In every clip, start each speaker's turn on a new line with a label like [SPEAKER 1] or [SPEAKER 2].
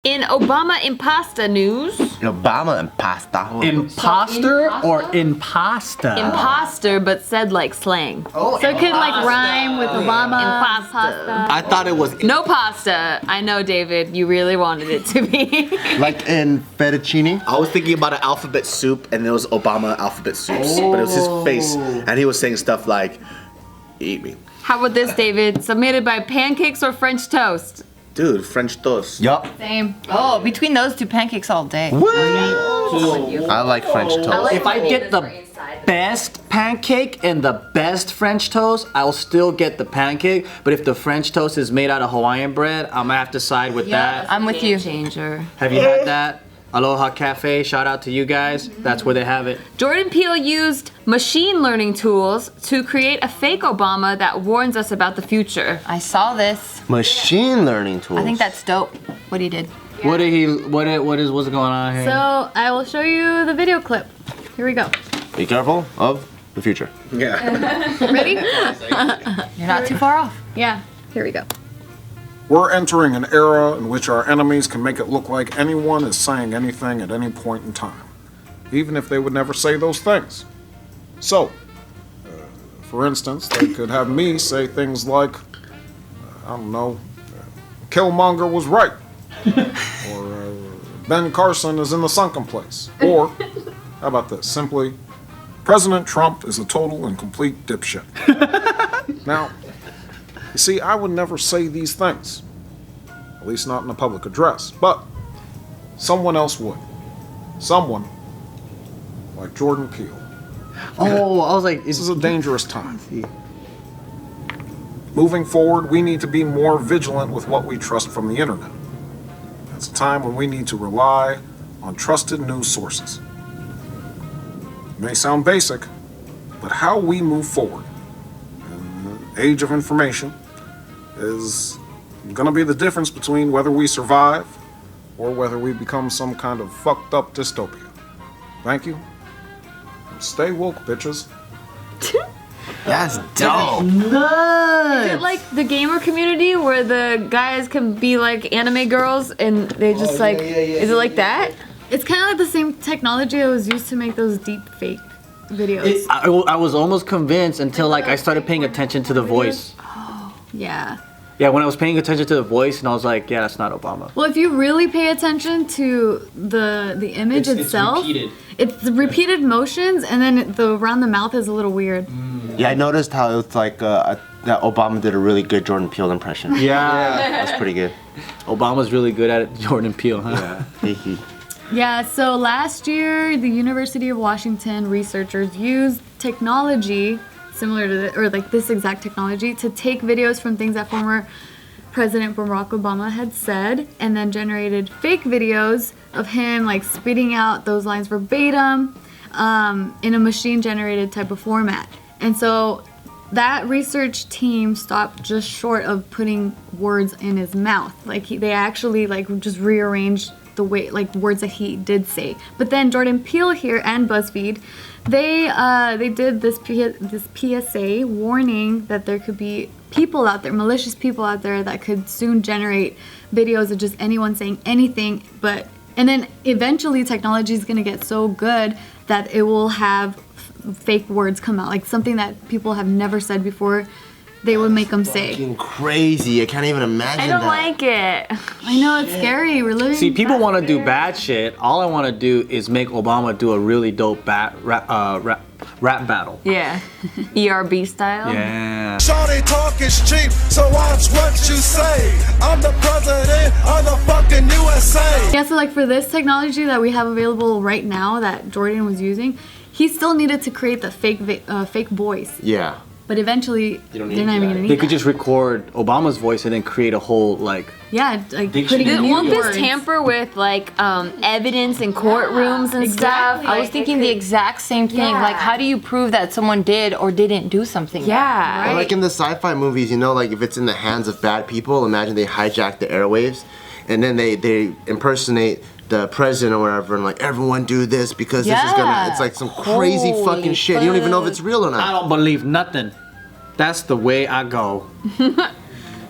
[SPEAKER 1] In Obama impasta news.
[SPEAKER 2] Obama impasta.
[SPEAKER 3] Imposter or impasta?
[SPEAKER 1] Imposter, but said like slang.
[SPEAKER 4] Oh,
[SPEAKER 1] so it could like rhyme with Obama. Impasta.
[SPEAKER 3] I thought it was
[SPEAKER 1] No pasta. I know, David. You really wanted it to be.
[SPEAKER 2] Like in fettuccine?
[SPEAKER 4] I was thinking about an alphabet soup, and it was Obama alphabet soups, but it was his face, and he was saying stuff like, "Eat me."
[SPEAKER 1] How about this, David? Submitted by pancakes or French toast?
[SPEAKER 4] Dude, French toast.
[SPEAKER 2] Yup.
[SPEAKER 5] Same. Oh, between those two, pancakes all day.
[SPEAKER 2] I like French toast.
[SPEAKER 3] If I get the best pancake and the best French toast, I'll still get the pancake. But if the French toast is made out of Hawaiian bread, I'm gonna have to side with that.
[SPEAKER 5] I'm with you.
[SPEAKER 1] Changer.
[SPEAKER 3] Have you had that? Aloha Cafe, shout out to you guys. That's where they have it.
[SPEAKER 1] Jordan Peele used machine learning tools to create a fake Obama that warns us about the future.
[SPEAKER 5] I saw this.
[SPEAKER 2] Machine learning tools.
[SPEAKER 5] I think that's dope. What he did.
[SPEAKER 3] What did he? What's going on here?
[SPEAKER 1] So I will show you the video clip. Here we go.
[SPEAKER 2] Be careful of the future.
[SPEAKER 4] Yeah.
[SPEAKER 1] Ready?
[SPEAKER 5] You're not too far off.
[SPEAKER 1] Yeah. Here we go.
[SPEAKER 6] We're entering an era in which our enemies can make it look like anyone is saying anything at any point in time, even if they would never say those things. So, for instance, they could have me say things like, I don't know, Killmonger was right, or Ben Carson is in the sunken place, or, how about this, simply, President Trump is a total and complete dipshit. Now, you see, I would never say these things, at least not in a public address, but someone else would. Someone like Jordan Peele.
[SPEAKER 3] Oh, I was like,
[SPEAKER 6] This is a dangerous time. Moving forward, we need to be more vigilant with what we trust from the internet. It's a time when we need to rely on trusted news sources. It may sound basic, but how we move forward in the age of information is going to be the difference between whether we survive or whether we become some kind of fucked up dystopia. Thank you. Stay woke, bitches.
[SPEAKER 2] That's dope.
[SPEAKER 1] Is it like the gamer community where the guys can be like anime girls and they just is it like that? It's kind of like the same technology that was used to make those deep fake videos.
[SPEAKER 3] I was almost convinced until like I started paying attention to the voice.
[SPEAKER 1] Yeah.
[SPEAKER 3] Yeah, when I was paying attention to the voice, and I was like, yeah, that's not Obama.
[SPEAKER 1] Well, if you really pay attention to the image itself, it's repeated motions, and then the around the mouth is a little weird.
[SPEAKER 2] Yeah, I noticed how it's like that Obama did a really good Jordan Peele impression.
[SPEAKER 3] Yeah.
[SPEAKER 2] That's pretty good.
[SPEAKER 3] Obama's really good at it, Jordan Peele, huh?
[SPEAKER 2] Yeah.
[SPEAKER 1] Yeah, so last year, the University of Washington researchers used technology similar to this exact technology to take videos from things that former President Barack Obama had said, and then generated fake videos of him like spitting out those lines verbatim in a machine-generated type of format. And so that research team stopped just short of putting words in his mouth. Like they actually like just rearranged the way like words that he did say. But then Jordan Peele here and BuzzFeed, they did this PSA warning that there could be people out there, malicious people out there that could soon generate videos of just anyone saying anything. And then eventually technology is gonna get so good that it will have fake words come out, like something that people have never said before. They would make them say.
[SPEAKER 2] Fucking crazy. I can't even imagine
[SPEAKER 1] I don't
[SPEAKER 2] that.
[SPEAKER 1] like it. I know, it's scary. We're living.
[SPEAKER 3] See, people want to do bad shit. All I want to do is make Obama do a really dope rap battle.
[SPEAKER 1] Yeah. ERB style.
[SPEAKER 3] Yeah.
[SPEAKER 7] Shawty talk is cheap, so watch what you say. I'm the president of the fucking USA.
[SPEAKER 1] Yeah, so like for this technology that we have available right now that Jordan was using, he still needed to create the fake voice.
[SPEAKER 2] Yeah.
[SPEAKER 1] But eventually, they're not even gonna need
[SPEAKER 3] They could
[SPEAKER 1] that.
[SPEAKER 3] just record Obama's voice and then create a whole like.
[SPEAKER 1] Yeah, like
[SPEAKER 3] Dictionary.
[SPEAKER 1] putting in won't new this words. tamper with like evidence in courtrooms and stuff?
[SPEAKER 5] I was thinking the exact same thing.
[SPEAKER 1] Yeah.
[SPEAKER 5] Like, how do you prove that someone did or didn't do something?
[SPEAKER 1] Yeah.
[SPEAKER 2] Or like in the sci-fi movies, you know, like if it's in the hands of bad people, imagine they hijack the airwaves, and then they impersonate the president or whatever, and like everyone do this because this is gonna. It's like some crazy fucking shit. You don't even know if it's real or not.
[SPEAKER 3] I don't believe nothing. That's the way I go.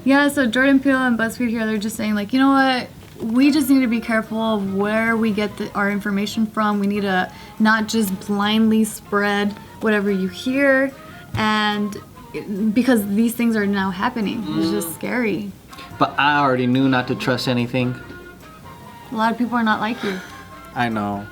[SPEAKER 1] Yeah, so Jordan Peele and BuzzFeed here, they're just saying like, you know what? we just need to be careful of where we get our information from. We need to not just blindly spread whatever you hear, and because these things are now happening. It's just scary.
[SPEAKER 3] But I already knew not to trust anything.
[SPEAKER 1] A lot of people are not like you.
[SPEAKER 3] I know.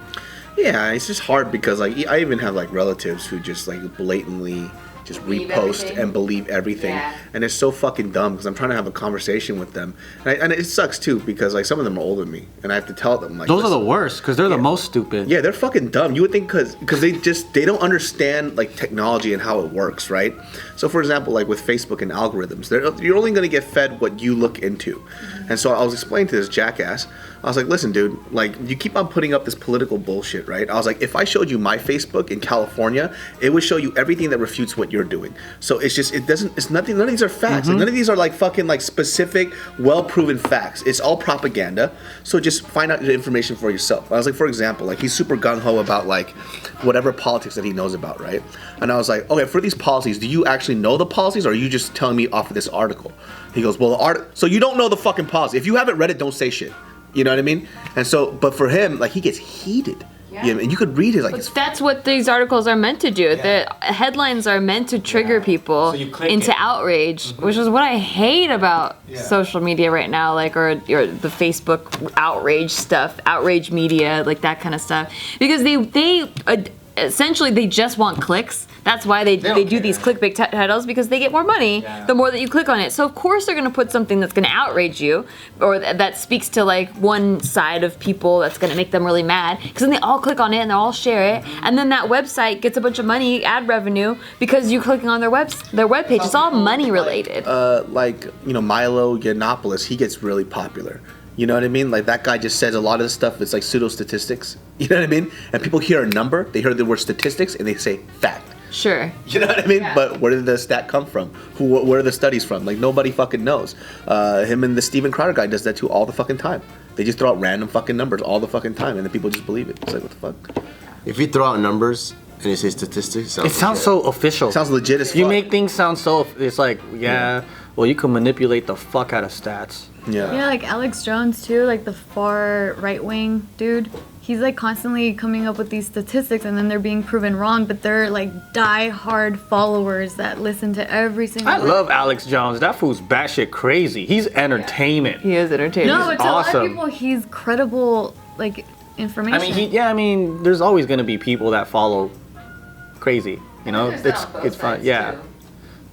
[SPEAKER 4] Yeah, it's just hard because like I even have like relatives who just like blatantly just repost and believe everything, and it's so fucking dumb because I'm trying to have a conversation with them, and it sucks too because like some of them are older than me, and I have to tell them like
[SPEAKER 3] those are the worst because they're the most stupid.
[SPEAKER 4] Yeah, they're fucking dumb. You would think because they don't understand like technology and how it works, right? So for example, like with Facebook and algorithms, you're only going to get fed what you look into, and so I was explaining to this jackass. I was like, listen, dude, like you keep on putting up this political bullshit, right? I was like, if I showed you my Facebook in California, it would show you everything that refutes what you're doing. So it's nothing, none of these are facts. Like, none of these are like fucking like specific, well-proven facts. It's all propaganda. So just find out the information for yourself. I was like, for example, like he's super gung-ho about like whatever politics that he knows about, right? And I was like, okay, for these policies, do you actually know the policies or are you just telling me off of this article? He goes, well, so you don't know the fucking policy. If you haven't read it, don't say shit. You know what I mean? And so, but for him, like he gets heated. Yeah. You know, and you could read it like.
[SPEAKER 5] But that's what these articles are meant to do. Yeah. The headlines are meant to trigger people into outrage, which is what I hate about social media right now, like or the Facebook outrage stuff, outrage media, like that kind of stuff, because they essentially they just want clicks. That's why they do these clickbait titles, because they get more money the more that you click on it. So of course they're gonna put something that's gonna outrage you, or that speaks to like one side of people that's gonna make them really mad. Because then they all click on it and they all share it, and then that website gets a bunch of money, ad revenue, because you're clicking on their webpage. It's all money related.
[SPEAKER 4] Like Milo Yiannopoulos, he gets really popular. You know what I mean? Like that guy just says a lot of this stuff. It's like pseudo statistics. You know what I mean? And people hear a number, they hear the word statistics, and they say fact.
[SPEAKER 5] Sure.
[SPEAKER 4] You know what I mean? Yeah. But where did the stat come from? Where are the studies from? Like nobody fucking knows. Him and the Steven Crowder guy does that too all the fucking time. They just throw out random fucking numbers all the fucking time, and then people just believe it. It's like, what the fuck?
[SPEAKER 2] If you throw out numbers and you say statistics,
[SPEAKER 3] it sounds so official.
[SPEAKER 4] It sounds legit as fuck.
[SPEAKER 3] You make things sound so. It's like well, you can manipulate the fuck out of stats.
[SPEAKER 1] Yeah, like Alex Jones too, like the far right wing dude. He's like constantly coming up with these statistics, and then they're being proven wrong, but they're like die-hard followers that listen to every single
[SPEAKER 3] I love Alex Jones. That fool's batshit crazy. He's entertainment.
[SPEAKER 5] He is entertainment.
[SPEAKER 1] No, but to
[SPEAKER 3] awesome.
[SPEAKER 1] a lot of people, he's credible, like, information.
[SPEAKER 3] I mean, there's always gonna be people that follow crazy. You know, it's fun. Yeah,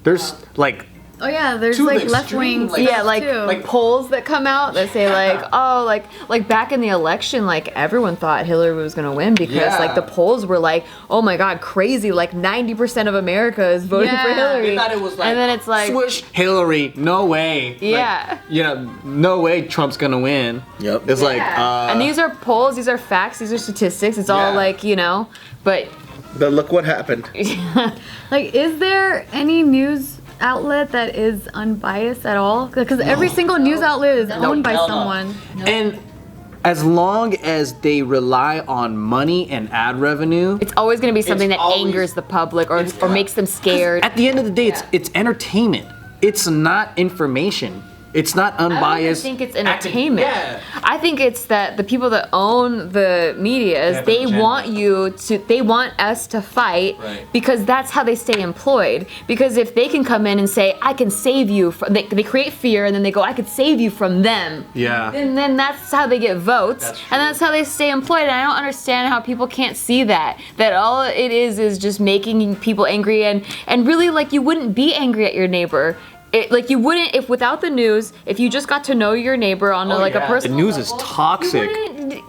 [SPEAKER 3] there's like.
[SPEAKER 1] Oh yeah, there's like left wing.
[SPEAKER 5] Like polls that come out that say like back in the election, like everyone thought Hillary was gonna win because like the polls were like, oh my god, crazy, like 90% of America is voting for Hillary.
[SPEAKER 3] They thought it was like,
[SPEAKER 5] and then it's like
[SPEAKER 3] swoosh, Hillary, no way.
[SPEAKER 5] Yeah.
[SPEAKER 3] Like, no way Trump's gonna win.
[SPEAKER 4] Yep.
[SPEAKER 3] It's like
[SPEAKER 5] and these are polls, these are facts, these are statistics. It's all like but
[SPEAKER 4] look what happened.
[SPEAKER 1] Like, is there any news outlet that is unbiased at all? Because every single news outlet is owned by someone.
[SPEAKER 3] And as long as they rely on money and ad revenue,
[SPEAKER 5] it's always going to be something that angers the public or makes them scared.
[SPEAKER 3] At the end of the day, it's entertainment. It's not information. It's not unbiased.
[SPEAKER 5] I don't think it's entertainment. I think it's that the people that own the media, they want us to fight because that's how they stay employed. Because if they can come in and say, I can save you, they create fear, and then they go, I could save you from them.
[SPEAKER 3] Yeah.
[SPEAKER 5] And then that's how they get votes, and that's how they stay employed. And I don't understand how people can't see that all it is just making people angry, and really, like, you wouldn't be angry at your neighbor. Like you wouldn't if without the news. If you just got to know your neighbor on a personal
[SPEAKER 3] the news is toxic.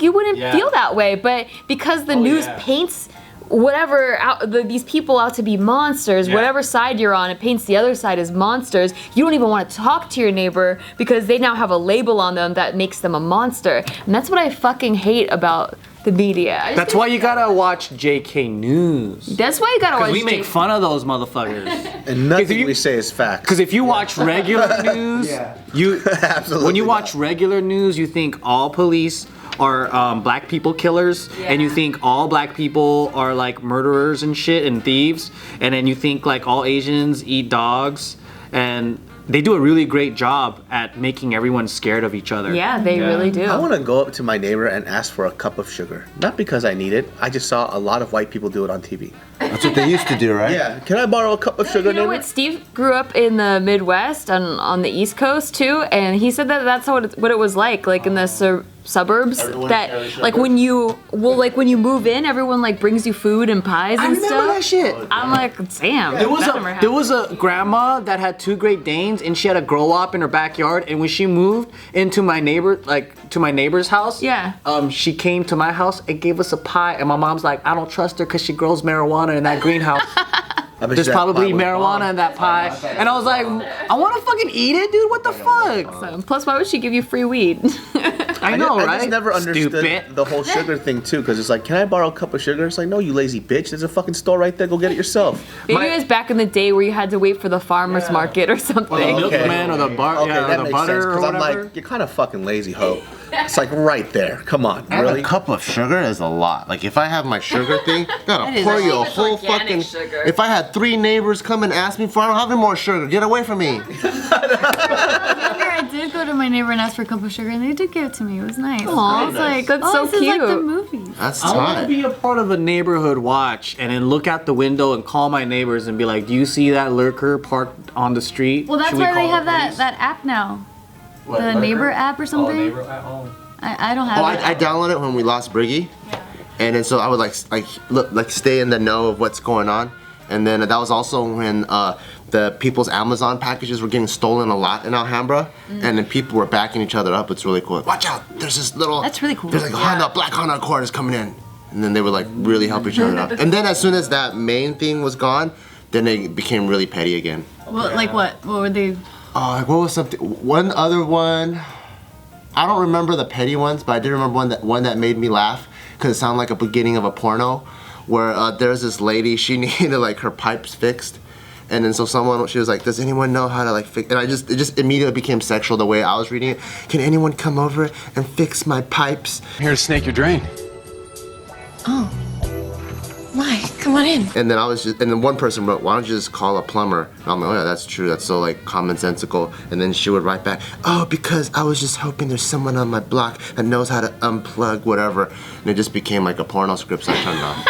[SPEAKER 5] You wouldn't feel that way, but because the news paints these people out to be monsters, whatever side you're on, it paints the other side as monsters. You don't even want to talk to your neighbor because they now have a label on them that makes them a monster, and that's what I fucking hate about the media.
[SPEAKER 3] That's why you gotta watch JK News.
[SPEAKER 5] That's why you gotta watch.
[SPEAKER 3] Because we make fun of those motherfuckers.
[SPEAKER 4] And nothing we say is facts.
[SPEAKER 3] Because if you watch regular news, you
[SPEAKER 4] absolutely
[SPEAKER 3] when you watch regular news, you think all police are black people killers, and you think all black people are like murderers and shit and thieves, and then you think like all Asians eat dogs, and they do a really great job at making everyone scared of each other.
[SPEAKER 5] Yeah, they really do.
[SPEAKER 4] I want to go up to my neighbor and ask for a cup of sugar. Not because I need it. I just saw a lot of white people do it on TV.
[SPEAKER 2] That's what they used to do, right?
[SPEAKER 4] Yeah. Can I borrow a cup of sugar,
[SPEAKER 5] You know
[SPEAKER 4] neighbor?
[SPEAKER 5] what? Steve grew up in the Midwest on the East Coast too, and he said that that's what it was like in the suburbs.
[SPEAKER 2] Everyone
[SPEAKER 5] That
[SPEAKER 2] shares sugar?
[SPEAKER 5] like when you move in, everyone like brings you food and pies
[SPEAKER 3] I
[SPEAKER 5] and
[SPEAKER 3] remember
[SPEAKER 5] stuff.
[SPEAKER 3] that shit.
[SPEAKER 5] I'm like, damn.
[SPEAKER 3] There was a grandma that had 2 Great Danes, and she had a grow up in her backyard. And when she moved into my neighbor's house, she came to my house and gave us a pie. And my mom's like, I don't trust her because she grows marijuana in that greenhouse. There's probably marijuana in that pie. And I was like, I want to fucking eat it, dude. What the fuck?
[SPEAKER 5] So, plus, why would she give you free weed?
[SPEAKER 3] I know, right?
[SPEAKER 4] I just never understood
[SPEAKER 3] Stupid.
[SPEAKER 4] the whole sugar thing too, because it's like, can I borrow a cup of sugar? It's like, no, you lazy bitch. There's a fucking store right there. Go get it yourself.
[SPEAKER 5] Maybe it was back in the day where you had to wait for the farmer's market or something.
[SPEAKER 3] Or the milkman or the bar,
[SPEAKER 4] Okay,
[SPEAKER 3] or
[SPEAKER 4] that
[SPEAKER 3] the
[SPEAKER 4] makes
[SPEAKER 3] butter
[SPEAKER 4] sense.
[SPEAKER 3] or
[SPEAKER 4] Because I'm
[SPEAKER 3] whatever.
[SPEAKER 4] like, you're kind of fucking lazy, hoe. It's like right there. Come on,
[SPEAKER 2] And
[SPEAKER 4] really?
[SPEAKER 2] a cup of sugar is a lot. Like if I have my sugar thing, gotta pour you a whole fucking.
[SPEAKER 5] sugar.
[SPEAKER 2] If I had 3 neighbors come and ask me for, I don't have any more sugar. Get away from me.
[SPEAKER 1] I did go to my neighbor and ask for a cup of sugar, and they did give it to me. It was nice.
[SPEAKER 5] Aw,
[SPEAKER 1] I was like,
[SPEAKER 5] that's so
[SPEAKER 1] this is like the
[SPEAKER 5] cute.
[SPEAKER 1] movies.
[SPEAKER 2] That's
[SPEAKER 3] I want to
[SPEAKER 2] tight.
[SPEAKER 3] be a part of a neighborhood watch and then look out the window and call my neighbors and be like, do you see that lurker parked on the street?
[SPEAKER 1] Well, that's
[SPEAKER 3] Should we
[SPEAKER 1] why they
[SPEAKER 3] call
[SPEAKER 1] have
[SPEAKER 3] the
[SPEAKER 1] that
[SPEAKER 3] police?"
[SPEAKER 1] app now.
[SPEAKER 2] What,
[SPEAKER 1] The
[SPEAKER 2] lurker?
[SPEAKER 1] neighbor app or something. I don't have
[SPEAKER 2] Oh,
[SPEAKER 1] it.
[SPEAKER 2] I downloaded it when we lost Briggy, and then so I would like stay in the know of what's going on, and then that was also when the people's Amazon packages were getting stolen a lot in Alhambra, and then people were backing each other up. It's really cool. Watch out! There's this little.
[SPEAKER 1] That's really cool.
[SPEAKER 2] There's like a Honda, black Honda Accord is coming in, and then they would like really help each other out. And then as soon as that main thing was gone, then they became really petty again.
[SPEAKER 1] Well, like what? What were they?
[SPEAKER 2] Like what was something? One other one. I don't remember the petty ones, but I did remember one that made me laugh because it sounded like a beginning of a porno, where there's this lady, she needed like her pipes fixed, and then so she was like, does anyone know how to like fix? And it just immediately became sexual the way I was reading it. Can anyone come over and fix my pipes?
[SPEAKER 8] Here to snake your drain.
[SPEAKER 9] Oh. Why? Come on in.
[SPEAKER 2] And then one person wrote, why don't you just call a plumber? And I'm like, oh yeah, that's true. That's so like commonsensical. And then she would write back, oh, because I was just hoping there's someone on my block that knows how to unplug whatever. And it just became like a porno script, so I turned it off.